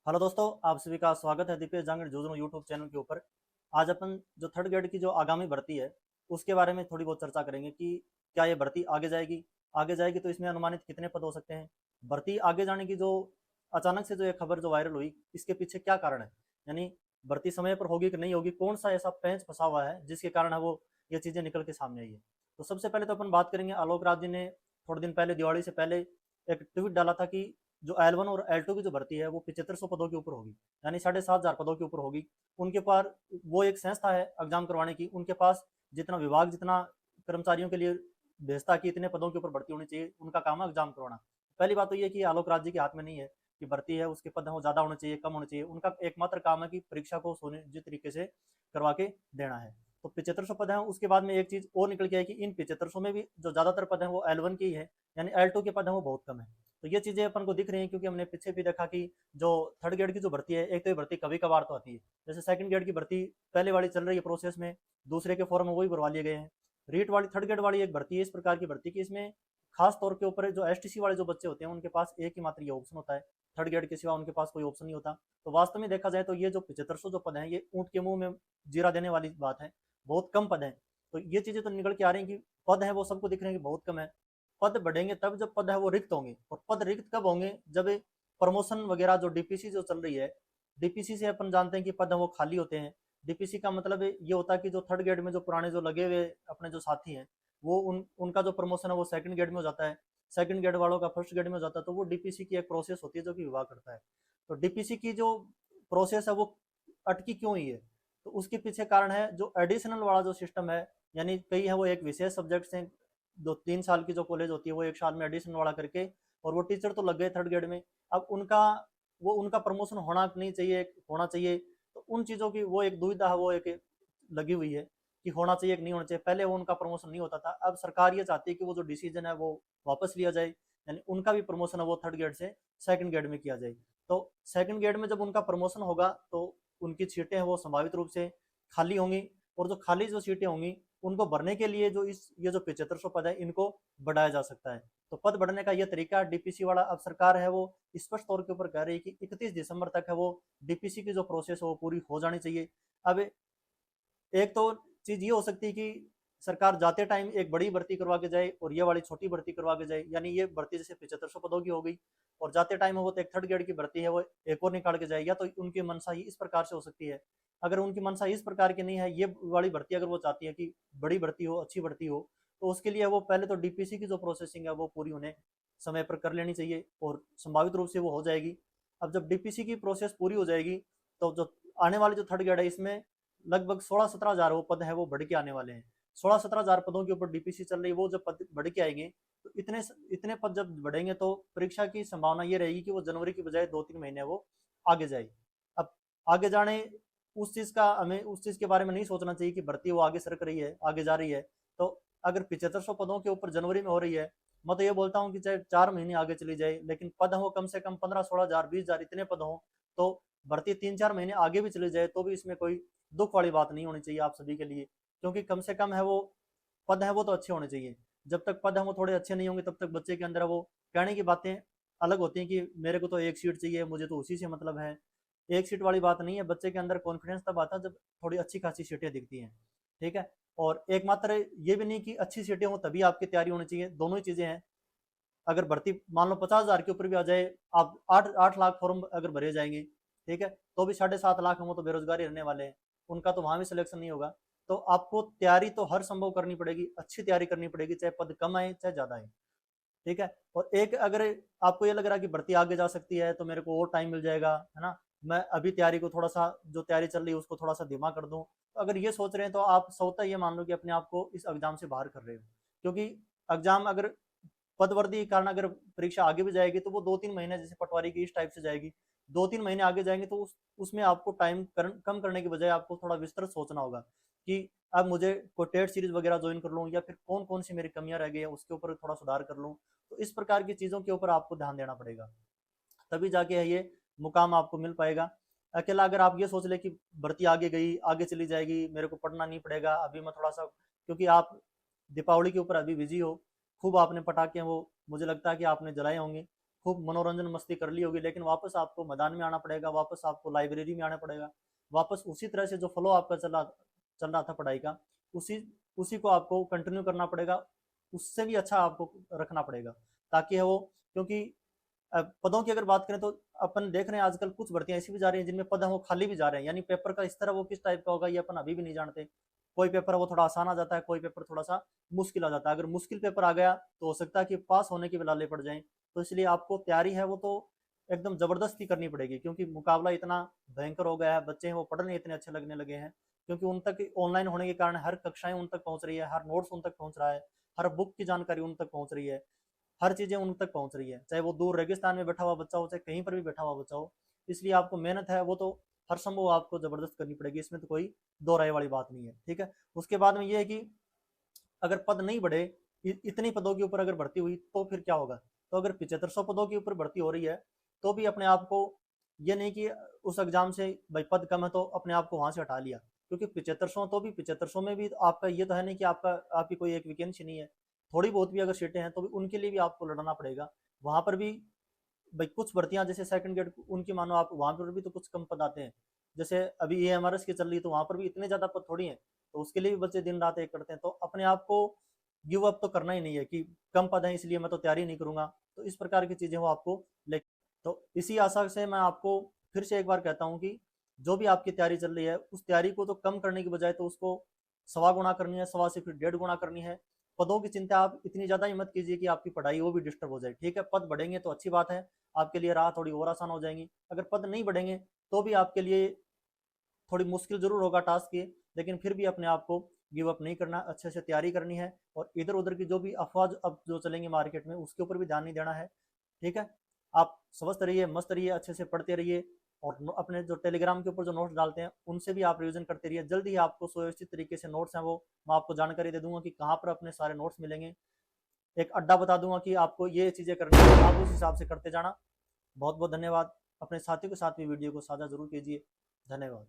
Hello दोस्तों, आप सभी का स्वागत है दीपेश जांगड़ जुगनू यूट्यूब चैनल के ऊपर। आज अपन जो थर्ड ग्रेड की जो आगामी भर्ती है उसके बारे में थोड़ी बहुत चर्चा करेंगे कि क्या ये भर्ती आगे जाएगी तो इसमें अनुमानित कितने पद हो सकते हैं। भर्ती आगे जाने की जो अचानक से जो ये खबर जो वायरल हुई, इसके पीछे क्या कारण है, यानी भर्ती समय पर होगी कि नहीं होगी, कौन सा ऐसा पेंच फंसा हुआ है जिसके कारण है वो ये चीज़ें निकल के सामने आई है। तो सबसे पहले तो अपन बात करेंगे, आलोक राज जी ने थोड़े दिन पहले, दिवाली से पहले, एक ट्वीट डाला था कि जो L1 और L2 की जो भर्ती है वो 7500 पदों के ऊपर होगी, यानी 7500 पदों के ऊपर होगी। उनके पास वो एक संस्था है एग्जाम करवाने की, उनके पास जितना विभाग जितना कर्मचारियों के लिए भेजता कि इतने पदों के ऊपर भर्ती होनी चाहिए, उनका काम है एग्जाम करवाना। पहली बात तो ये कि आलोक राज जी के हाथ में नहीं है कि भर्ती है उसके पद हो ज्यादा होने चाहिए कम होने चाहिए, उनका एकमात्र काम है कि परीक्षा को सुनिश्चित तरीके से करवा के देना है। तो 7500 पद हैं। उसके बाद में एक चीज और निकल के आई कि इन 7500 में भी जो ज्यादातर पद हैं वो L1 के ही है, यानी L2 के पद हैं वो बहुत कम है। तो ये चीजें अपन को दिख रही हैं, क्योंकि हमने पीछे भी देखा कि जो थर्ड ग्रेड की जो भर्ती है, एक तो ये भर्ती कभी कभार तो आती है, जैसे सेकंड ग्रेड की भर्ती पहले वाली चल रही है प्रोसेस में, दूसरे के फॉर्म वही भरवा लिए गए हैं। रीट वाली थर्ड ग्रेड वाली एक भर्ती है इस प्रकार की भर्ती की, इसमें खास तौर के ऊपर जो एसटीसी वाले जो बच्चे होते हैं उनके पास एक ही मात्र ये ऑप्शन होता है, थर्ड ग्रेड के सिवा उनके पास कोई ऑप्शन नहीं होता। तो वास्तव में देखा जाए तो ये जो 7500 जो पद हैं ये ऊँट के मुंह में जीरा देने वाली बात है, बहुत कम पद हैं। तो ये चीजें तो निकल के आ रही हैं कि पद है वो सबको दिख रहे हैं कि बहुत कम है। पद बढ़ेंगे तब जब पद है वो रिक्त होंगे, और पद रिक्त कब होंगे, जब प्रमोशन वगैरह जो डीपीसी जो चल रही है, डीपीसी से अपन जानते हैं कि पद है वो खाली होते हैं। डीपीसी का मतलब ये होता है कि जो थर्ड ग्रेड में जो पुराने जो लगे हुए अपने जो साथी हैं, वो उनका जो प्रमोशन है वो सेकंड ग्रेड में हो जाता है, सेकंड ग्रेड वालों का फर्स्ट ग्रेड में हो जाता है। तो वो डीपीसी की एक प्रोसेस होती है जो कि विभाग करता है। तो डीपीसी की जो प्रोसेस है वो अटकी क्यों हुई है, तो उसके पीछे कारण है जो एडिशनल वाला जो सिस्टम है, यानी कई है वो एक विशेष सब्जेक्ट से, दो 3 साल की जो कॉलेज होती है वो 1 साल में एडिशन वाला करके, और वो टीचर तो लग गए थर्ड ग्रेड में। अब उनका प्रमोशन होना नहीं चाहिए, होना चाहिए। तो उन चीज़ों की वो एक दुविधा है, वो एक लगी हुई है कि होना चाहिए कि नहीं होना चाहिए। पहले वो उनका प्रमोशन नहीं होता था, अब सरकार ये चाहती है कि वो जो डिसीजन है वो वापस लिया जाए, यानी उनका भी प्रमोशन है वो थर्ड ग्रेड से सेकंड ग्रेड में किया जाए। तो सेकंड ग्रेड में जब उनका प्रमोशन होगा तो उनकी सीटें हैं वो संभावित रूप से खाली होंगी, और जो खाली जो सीटें होंगी उनको भरने के लिए जो ये जो 7500 पद है इनको बढ़ाया जा सकता है। तो पद बढ़ने का ये तरीका डीपीसी वाला, अब सरकार है वो स्पष्ट तौर के ऊपर कह रही है कि 31 दिसंबर तक है वो डीपीसी की जो प्रोसेस है वो पूरी हो जानी चाहिए। अब एक तो चीज ये हो सकती है कि सरकार जाते टाइम एक बड़ी भर्ती करवा के जाए और ये वाली छोटी भर्ती करवा के जाए, यानी ये भर्ती जैसे 7500 पदों की हो गई, और जाते टाइम वो तो एक थर्ड ग्रेड की भर्ती है वो एक और निकाल के जाए, या तो उनकी मनसा ही इस प्रकार से हो सकती है। अगर उनकी मनसा इस प्रकार की नहीं है, ये वाली भर्ती अगर वो चाहती है कि बड़ी भर्ती हो, अच्छी भर्ती हो, तो उसके लिए वो पहले तो डीपीसी की जो प्रोसेसिंग है वो पूरी उन्हें समय पर कर लेनी चाहिए, और संभावित रूप से वो हो जाएगी। अब जब डीपीसी की प्रोसेस पूरी हो जाएगी तो जो आने वाली जो थर्ड ग्रेड है इसमें लगभग 16-17 हजार वो पद है वो बढ़ के आने वाले हैं। 16-17 हजार पदों के ऊपर डीपीसी चल रही है, वो जब पद बढ़ के आएंगे तो इतने इतने पद जब बढ़ेंगे तो परीक्षा की संभावना ये रहेगी कि वो जनवरी की बजाय 2-3 महीने वो आगे जाए। अब आगे जाने उस चीज का, हमें उस चीज के बारे में नहीं सोचना चाहिए कि भर्ती वो आगे सरक रही है, आगे जा रही है। तो अगर 7500 पदों के ऊपर जनवरी में हो रही है, मैं तो ये बोलता हूँ कि चाहे 4 महीने आगे चली जाए, लेकिन पद हो कम से कम 15-16 हजार 20 हजार इतने पद हो, तो भर्ती 3-4 महीने आगे भी चली जाए तो भी इसमें कोई दुख वाली बात नहीं होनी चाहिए आप सभी के लिए, क्योंकि कम से कम है वो पद है वो तो अच्छे होने चाहिए। जब तक पद है वो थोड़े अच्छे नहीं होंगे तब तक बच्चे के अंदर वो कहने की बातें अलग होती हैं कि मेरे को तो एक सीट चाहिए, मुझे तो उसी से मतलब है। एक सीट वाली बात नहीं है, बच्चे के अंदर कॉन्फिडेंस तब आता है जब थोड़ी अच्छी खासी सीटें दिखती हैं। ठीक है। और एक मात्र ये भी नहीं कि अच्छी सीटें हो तभी आपकी तैयारी होनी चाहिए, दोनों ही चीजें हैं। अगर भर्ती मान लो 50 हजार के ऊपर भी आ जाए, आप 8 8 लाख फॉर्म अगर भरे जाएंगे, ठीक है, तो भी 7.5 लाख हम तो बेरोजगारी रहने वाले हैं, उनका तो वहां भी सिलेक्शन नहीं होगा। तो आपको तैयारी तो हर संभव करनी पड़ेगी, अच्छी तैयारी करनी पड़ेगी, चाहे पद कम आए चाहे ज्यादा आए। ठीक है। और एक अगर आपको ये लग रहा है कि भर्ती आगे जा सकती है तो मेरे को और टाइम मिल जाएगा, है ना, मैं अभी तैयारी को थोड़ा सा, जो तैयारी चल रही है उसको थोड़ा सा धीमा कर दूं, तो अगर ये सोच रहे हैं तो आप स्वतः ये मान लो कि अपने आप को इस एग्जाम से बाहर कर रहे हो। क्योंकि एग्जाम अगर पदवर्दी के कारण अगर परीक्षा आगे भी जाएगी तो वो 2-3 महीने जैसे पटवारी की इस टाइप से जाएगी, 2-3 महीने आगे जाएंगे तो उसमें आपको टाइम कम करने की बजाय आपको थोड़ा विस्तृत सोचना होगा कि अब मुझे कोई टेट सीरीज वगैरह ज्वाइन कर लूँ, या फिर कौन कौन सी मेरी कमियां रह गई है उसके ऊपर थोड़ा सुधार कर लूँ। तो इस प्रकार की चीज़ों के ऊपर आपको ध्यान देना पड़ेगा, तभी जाके है ये मुकाम आपको मिल पाएगा। अकेला अगर आप ये सोच ले कि भर्ती आगे गई आगे चली जाएगी, मेरे को पढ़ना नहीं पड़ेगा अभी मैं थोड़ा सा, क्योंकि आप दीपावली के ऊपर अभी बिजी हो, खूब आपने पटाखे वो मुझे लगता है कि आपने जलाए होंगे, खूब मनोरंजन मस्ती कर ली होगी, लेकिन वापस आपको मैदान में आना पड़ेगा, वापस आपको लाइब्रेरी में आना पड़ेगा, वापस उसी तरह से जो फ्लो आपका चल रहा था पढ़ाई का, उसी उसी को आपको कंटिन्यू करना पड़ेगा, उससे भी अच्छा आपको रखना पड़ेगा, ताकि वो, क्योंकि पदों की अगर बात करें तो अपन देख रहे हैं आजकल कुछ भर्तियां ऐसी भी जा रही हैं जिनमें पद हैं वो खाली भी जा रहे हैं, यानी पेपर का स्तर है वो किस टाइप का होगा ये अपन अभी भी नहीं जानते। कोई पेपर है वो थोड़ा आसान आ जाता है, कोई पेपर थोड़ा सा मुश्किल आ जाता है। अगर मुश्किल पेपर आ गया तो हो सकता है कि पास होने के भी लाले पड़ जाएं। तो इसलिए आपको तैयारी है वो तो एकदम जबरदस्ती करनी पड़ेगी, क्योंकि मुकाबला इतना भयंकर हो गया है, बच्चे हैं वो पढ़ने इतने अच्छे लगने लगे हैं, क्योंकि उन तक ऑनलाइन होने के कारण हर कक्षाएं उन तक पहुंच रही है, हर नोट्स उन तक पहुंच रहा है, हर बुक की जानकारी उन तक पहुंच रही है, हर चीजें उन तक पहुंच रही है, चाहे वो दूर रेगिस्तान में बैठा हुआ बच्चा हो, चाहे कहीं पर भी बैठा हुआ बच्चा हो। इसलिए आपको मेहनत है वो तो हर संभव आपको जबरदस्त करनी पड़ेगी, इसमें तो कोई दो राय वाली बात नहीं है। ठीक है, उसके बाद में ये है कि अगर पद नहीं बढ़े, इतनी पदों के ऊपर अगर भर्ती हुई तो फिर क्या होगा। तो अगर 7500 पदों के ऊपर भर्ती हो रही है तो भी अपने आप को ये नहीं कि उस एग्जाम से भाई पद कम है तो अपने आप को वहां से हटा लिया, क्योंकि 7500 तो भी 7500 में भी आपका ये तो है नहीं कि आपकी कोई एक वैकेंसी नहीं है, थोड़ी बहुत भी अगर सीटें हैं तो भी उनके लिए भी आपको लड़ना पड़ेगा। वहां पर भी भाई कुछ भर्तियां जैसे सेकंड ग्रेड उनकी मानो आप वहां पर भी तो कुछ कम पद आते हैं, जैसे अभी AMRS की चल रही है तो वहां पर भी इतने ज्यादा पद थोड़ी हैं, तो उसके लिए भी बच्चे दिन रात एक करते हैं। तो अपने आप को गिव अप तो करना ही नहीं है कि कम पद है इसलिए मैं तो तैयारी नहीं करूंगा, तो इस प्रकार की चीजें वो आपको ले। तो इसी आशा से मैं आपको फिर से एक बार कहता हूँ कि जो भी आपकी तैयारी चल रही है उस तैयारी को तो कम करने की बजाय तो उसको सवा गुना करनी है, सवा से फिर 1.5 गुना करनी है। पदों की चिंता आप इतनी ज्यादा ही मत कीजिए कि आपकी पढ़ाई वो भी डिस्टर्ब हो जाए। ठीक है, पद बढ़ेंगे तो अच्छी बात है, आपके लिए राह थोड़ी और आसान हो जाएंगी। अगर पद नहीं बढ़ेंगे तो भी आपके लिए थोड़ी मुश्किल जरूर होगा टास्क ये, लेकिन फिर भी अपने आप को गिव अप नहीं करना, अच्छे से तैयारी करनी है, और इधर उधर की जो भी अफवाह अब जो चलेंगे मार्केट में उसके ऊपर भी ध्यान नहीं देना है। ठीक है, आप स्वस्थ रहिए, मस्त रहिए, अच्छे से पढ़ते रहिए, और अपने जो टेलीग्राम के ऊपर जो नोट्स डालते हैं उनसे भी आप रिवीजन करते रहिए। जल्दी ही आपको सुव्यवस्थित तरीके से नोट्स हैं वो मैं आपको जानकारी दे दूंगा कि कहाँ पर अपने सारे नोट्स मिलेंगे, एक अड्डा बता दूंगा कि आपको ये चीज़ें करनी है, आप उस हिसाब से करते जाना। बहुत बहुत धन्यवाद। अपने साथियों के साथ भी वीडियो को साझा जरूर कीजिए। धन्यवाद।